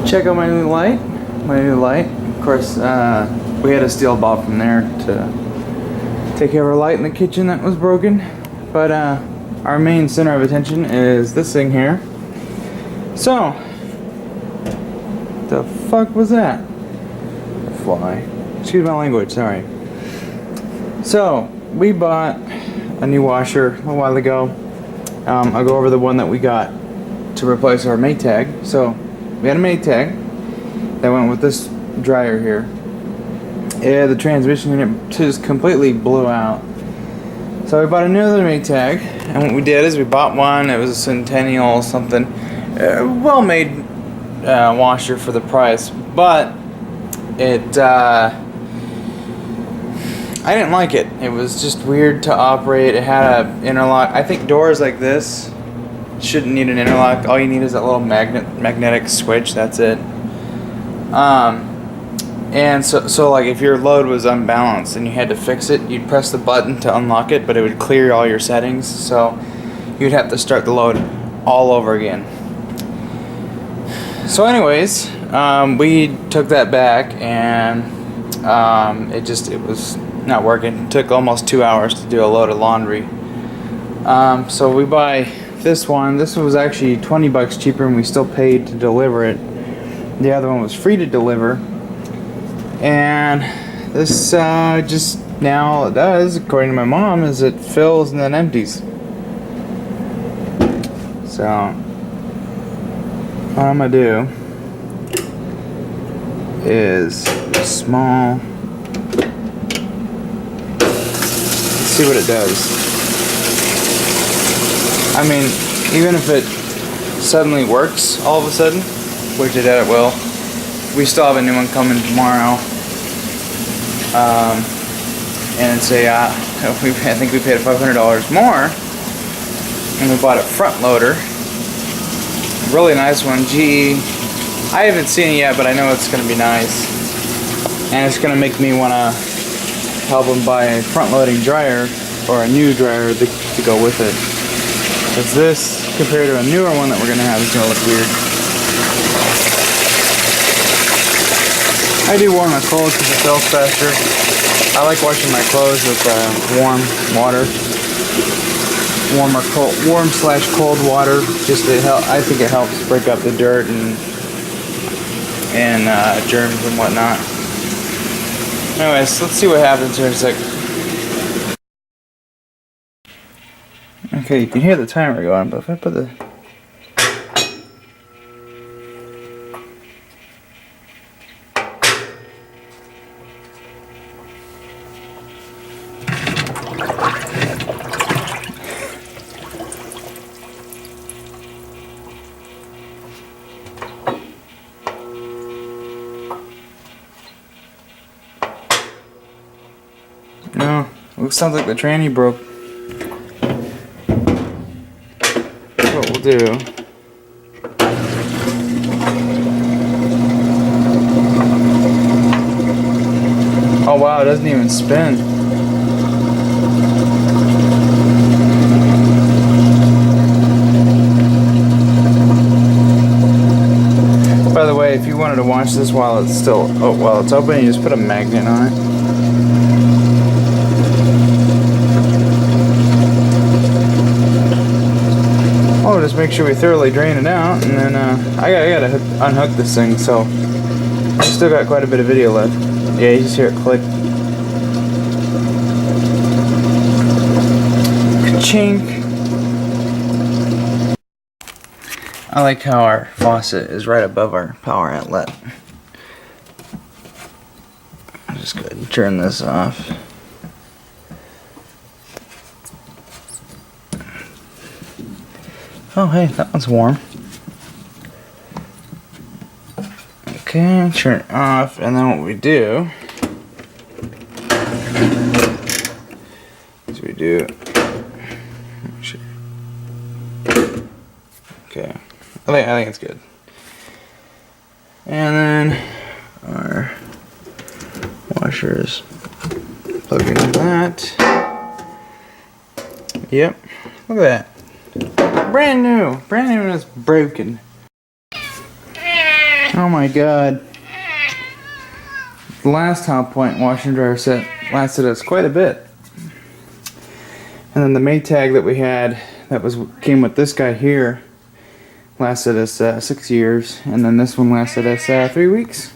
check out my new light. Of course, we had a steel bob from there to take care of our light in the kitchen that was broken. But our main center of attention is this thing here. So, the fuck was that? A fly. Excuse my language, sorry. So, we bought a new washer a while ago. I'll go over the one that we got to replace our Maytag. So, we had a Maytag that went with this dryer here. Yeah, the transmission unit just completely blew out. So we bought another Maytag, and what we did is we bought one. It was a Centennial something, well-made washer for the price, but it I didn't like it. It was just weird to operate. It had a interlock. I think doors like this shouldn't need an interlock. All you need is that little magnetic switch. That's it. And so like if your load was unbalanced and you had to fix it, you'd press the button to unlock it, but it would clear all your settings. So you'd have to start the load all over again. So anyways, we took that back, and it was not working. It took almost 2 hours to do a load of laundry. So we buy this one. This one was actually $20 cheaper, and we still paid to deliver it. The other one was free to deliver. And this just now all it does, according to my mom, is it fills and then empties. So what I'm gonna do is small. Let's see what it does. I mean, even if it suddenly works all of a sudden, which it will, we still have a new one coming tomorrow. And I think we paid $500 more, and we bought a front loader. Really nice one, GE. I haven't seen it yet, but I know it's going to be nice. And it's going to make me want to help them buy a front-loading dryer, or a new dryer to go with it. Because this, compared to a newer one that we're going to have, is going to look weird. I do warm my clothes because it fills faster. I like washing my clothes with warm water. Warm/cold water, just to help. I think it helps break up the dirt and germs and whatnot. Anyways, let's see what happens here in a sec. Okay, you can hear the timer going, but if I put the No, sounds like the tranny broke. What we'll do. Oh wow, it doesn't even spin. By the way, if you wanted to watch this while it's open, you just put a magnet on it. Oh, just make sure we thoroughly drain it out, and then I gotta unhook this thing, so I still got quite a bit of video left. Yeah, you just hear it click. Ka-chink. I like how our faucet is right above our power outlet. I'm just gonna turn this off. Oh hey, that one's warm. Okay, turn it off, and then what we do is we do. Okay, I think it's good. And then our washers plug into that. Yep, look at that. Brand new and it's broken. Oh my god. The last top point washer and dryer set lasted us quite a bit. And then the Maytag that we had that came with this guy here lasted us 6 years, and then this one lasted us 3 weeks.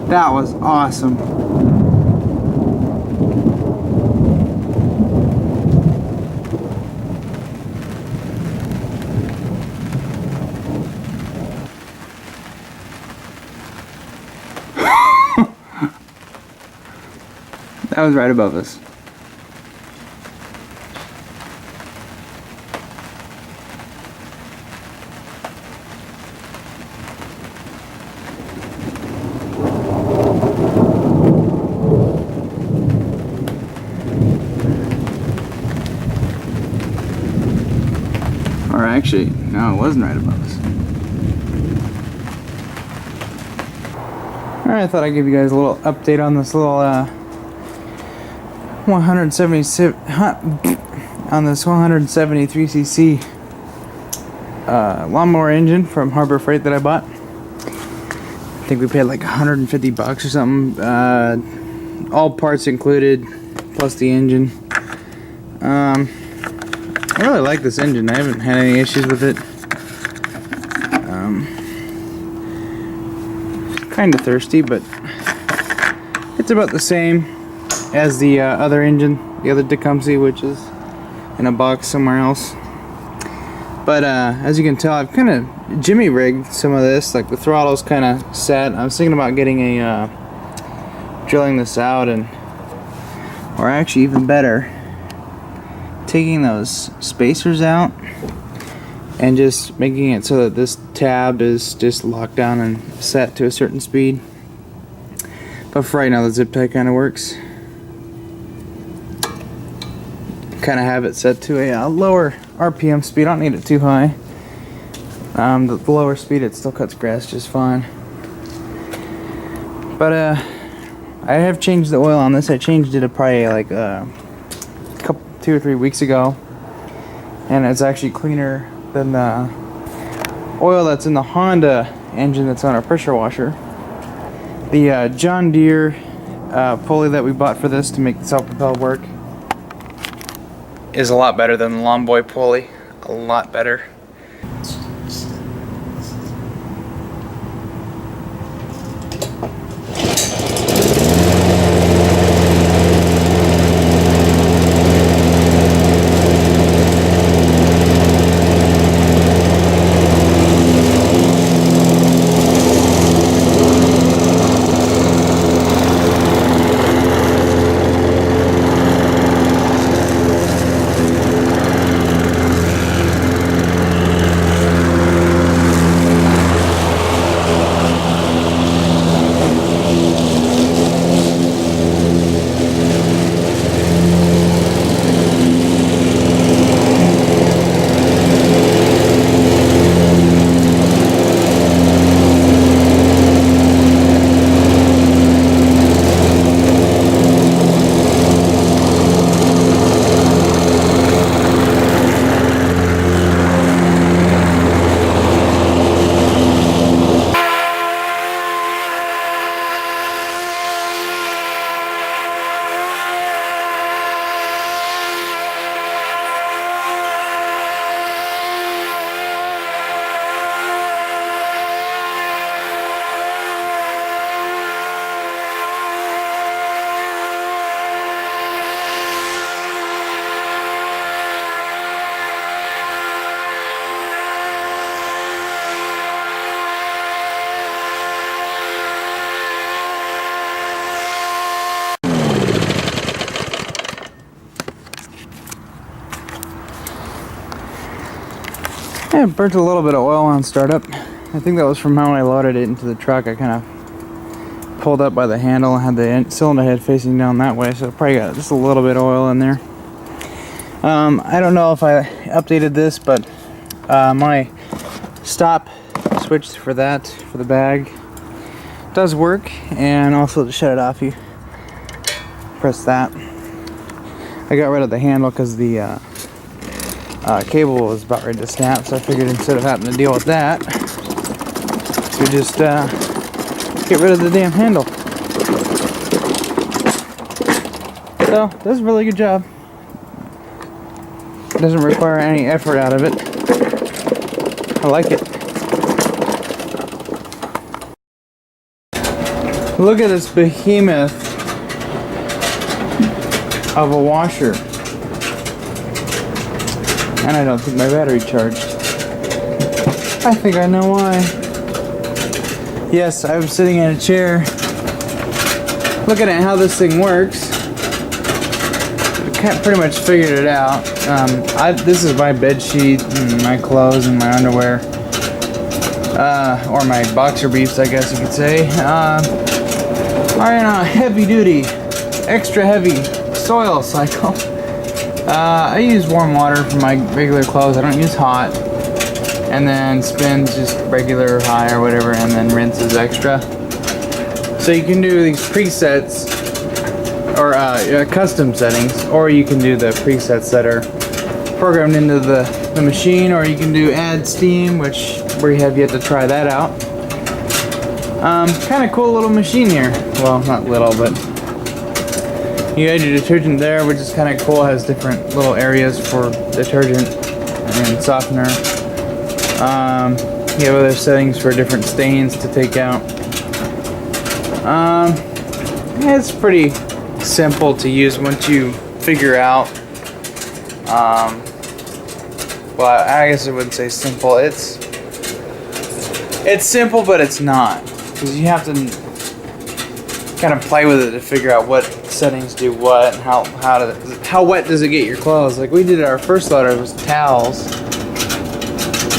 That was awesome. That was right above us. Or actually, no, it wasn't right above us. Alright, I thought I'd give you guys a little update on this little 173cc lawnmower engine from Harbor Freight that I bought. I think we paid like $150 or something, all parts included, plus the engine. I really like this engine. I haven't had any issues with it. Kind of thirsty, but it's about the same as the other engine, the other Tecumseh, which is in a box somewhere else. But as you can tell, I've kind of jimmy rigged some of this. Like the throttle's kind of set. I was thinking about getting a drilling this out, or actually even better, taking those spacers out and just making it so that this tab is just locked down and set to a certain speed. But for right now, the zip tie kind of works. Kind of have it set to a lower RPM speed. I don't need it too high. The lower speed, it still cuts grass just fine. But I have changed the oil on this. I changed it probably like 2 or 3 weeks ago, and it's actually cleaner than the oil that's in the Honda engine that's on our pressure washer. The John Deere pulley that we bought for this to make the self-propel work is a lot better than the Lawn Boy pulley. A lot better. Yeah, it burnt a little bit of oil on startup. I think that was from how I loaded it into the truck. I kind of pulled up by the handle and had the cylinder head facing down that way, so it probably got just a little bit of oil in there. I don't know if I updated this, but my stop switch for the bag, does work, and also to shut it off, you press that. I got rid of the handle because the cable was about ready to snap, so I figured instead of having to deal with that, to just get rid of the damn handle. So, does a really good job. Doesn't require any effort out of it. I like it. Look at this behemoth of a washer. And I don't think my battery charged. I think I know why. Yes, I was sitting in a chair looking at how this thing works. I pretty much figured it out. This is my bed sheet and my clothes and my underwear. Or my boxer briefs, I guess you could say. Are in a heavy duty, extra heavy soil cycle. I use warm water for my regular clothes. I don't use hot. And then spin just regular high or whatever, and then rinse is extra. So you can do these presets or custom settings, or you can do the presets that are programmed into the machine, or you can do add steam, which we have yet to try that out. Kind of cool little machine here. Well, not little, but you got your detergent there, which is kind of cool. It has different little areas for detergent and softener. You have other settings for different stains to take out. It's pretty simple to use once you figure out. Well, I guess I wouldn't say simple. It's simple, but it's not, because you have to kind of play with it to figure out what settings do what and how wet does it get your clothes. Like we did our first loader, it was towels,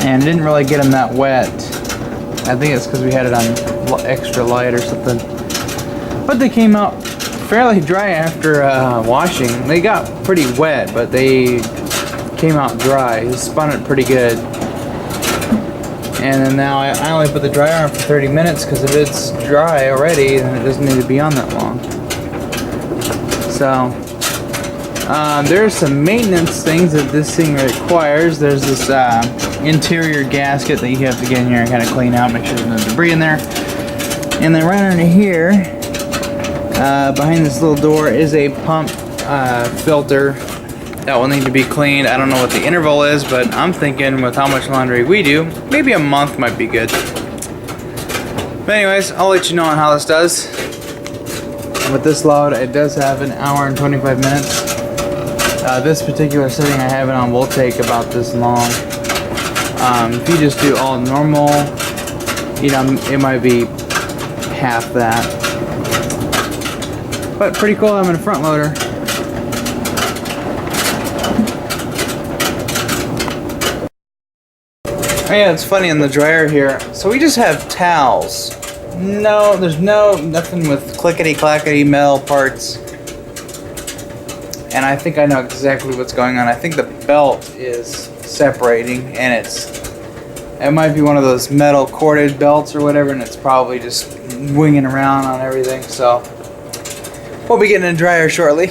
and didn't really get them that wet. I think it's because we had it on extra light or something. But they came out fairly dry after washing. They got pretty wet, but they came out dry. It spun it pretty good. And then now I only put the dryer on for 30 minutes because if it's dry already, then it doesn't need to be on that long. So there's some maintenance things that this thing requires. There's this interior gasket that you have to get in here and kind of clean out, make sure there's no debris in there. And then right under here, behind this little door, is a pump filter that will need to be cleaned. I don't know what the interval is, but I'm thinking with how much laundry we do, maybe a month might be good. But anyways, I'll let you know on how this does. With this load, it does have an hour and 25 minutes. This particular setting I have it on will take about this long. If you just do all normal, you know, it might be half that. But pretty cool having a front loader. Oh yeah, it's funny in the dryer here. So we just have towels. No, there's nothing with clickety-clackety metal parts. And I think I know exactly what's going on. I think the belt is separating, and it might be one of those metal corded belts or whatever, and it's probably just winging around on everything. So we'll be getting a dryer shortly.